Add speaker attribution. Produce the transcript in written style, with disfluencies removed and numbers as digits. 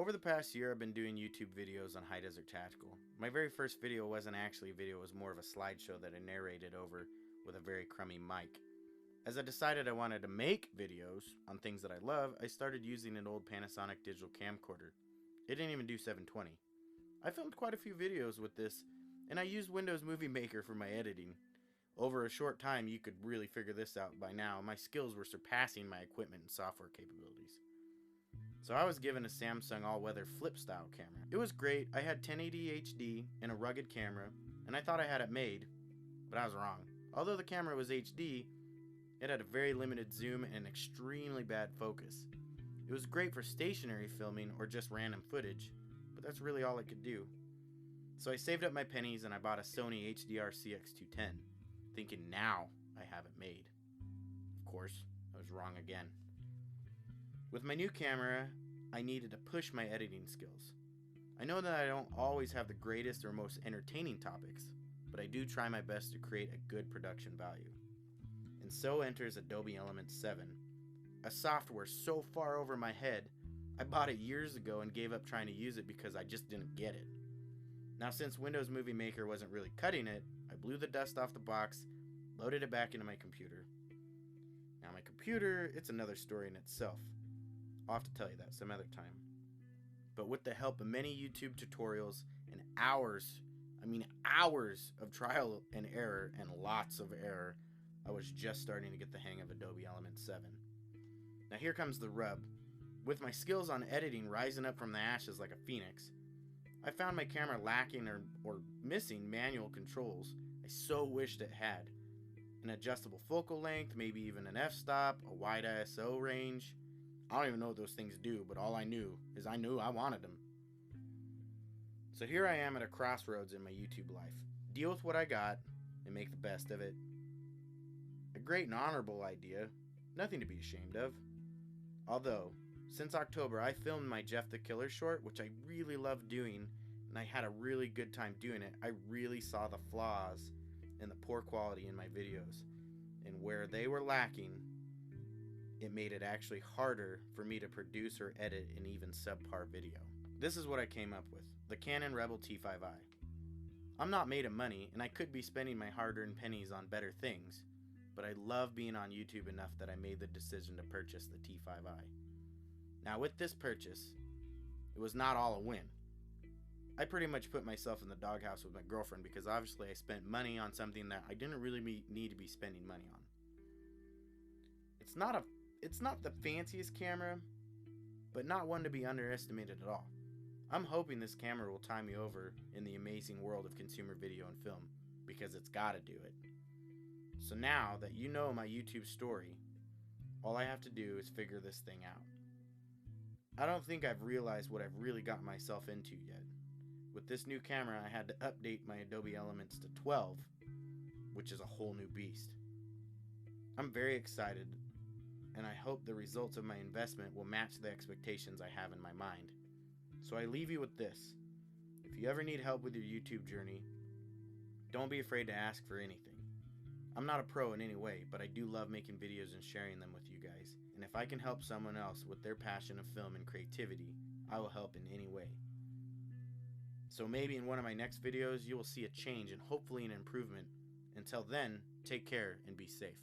Speaker 1: Over the past year, I've been doing YouTube videos on High Desert Tactical. My very first video wasn't actually a video, it was more of a slideshow that I narrated over with a very crummy mic. As I decided I wanted to make videos on things that I love, I started using an old Panasonic digital camcorder. It didn't even do 720. I filmed quite a few videos with this, and I used Windows Movie Maker for my editing. Over a short time, you could really figure this out by now. My skills were surpassing my equipment and software capabilities. So I was given a Samsung all-weather flip-style camera. It was great. I had 1080 HD and a rugged camera, and I thought I had it made, but I was wrong. Although the camera was HD, it had a very limited zoom and extremely bad focus. It was great for stationary filming or just random footage, but that's really all it could do. So I saved up my pennies and I bought a Sony HDR CX210, thinking now I have it made. Of course, I was wrong again. With my new camera, I needed to push my editing skills. I know that I don't always have the greatest or most entertaining topics, but I do try my best to create a good production value. And so enters Adobe Elements 7, a software so far over my head, I bought it years ago and gave up trying to use it because I just didn't get it. Now, since Windows Movie Maker wasn't really cutting it, I blew the dust off the box, loaded it back into my computer. Now my computer, it's another story in itself. I'll have to tell you that some other time. But with the help of many YouTube tutorials and hours of trial and error and lots of error, I was just starting to get the hang of Adobe Elements 7. Now here comes the rub. With my skills on editing rising up from the ashes like a phoenix, I found my camera lacking or missing manual controls I so wished it had. An adjustable focal length, maybe even an f-stop, a wide ISO range. I don't even know what those things do, but all I knew is I knew I wanted them. So here I am at a crossroads in my YouTube life. Deal with what I got and make the best of it. A great and honorable idea, nothing to be ashamed of. Although, since October I filmed my Jeff the Killer short, which I really loved doing, and I had a really good time doing it. I really saw the flaws and the poor quality in my videos. And where they were lacking, it made it actually harder for me to produce or edit an even subpar video. This is what I came up with, the Canon Rebel T5i. I'm not made of money, and I could be spending my hard-earned pennies on better things, but I love being on YouTube enough that I made the decision to purchase the T5i. Now with this purchase, it was not all a win. I pretty much put myself in the doghouse with my girlfriend because obviously I spent money on something that I didn't really need to be spending money on. It's not the fanciest camera, but not one to be underestimated at all. I'm hoping this camera will tie me over in the amazing world of consumer video and film, because it's gotta do it. So now that you know my YouTube story, all I have to do is figure this thing out. I don't think I've realized what I've really gotten myself into yet. With this new camera, I had to update my Adobe Elements to 12, which is a whole new beast. I'm very excited, and I hope the results of my investment will match the expectations I have in my mind. So I leave you with this. If you ever need help with your YouTube journey, don't be afraid to ask for anything. I'm not a pro in any way, but I do love making videos and sharing them with you guys. And if I can help someone else with their passion of film and creativity, I will help in any way. So maybe in one of my next videos, you will see a change and hopefully an improvement. Until then, take care and be safe.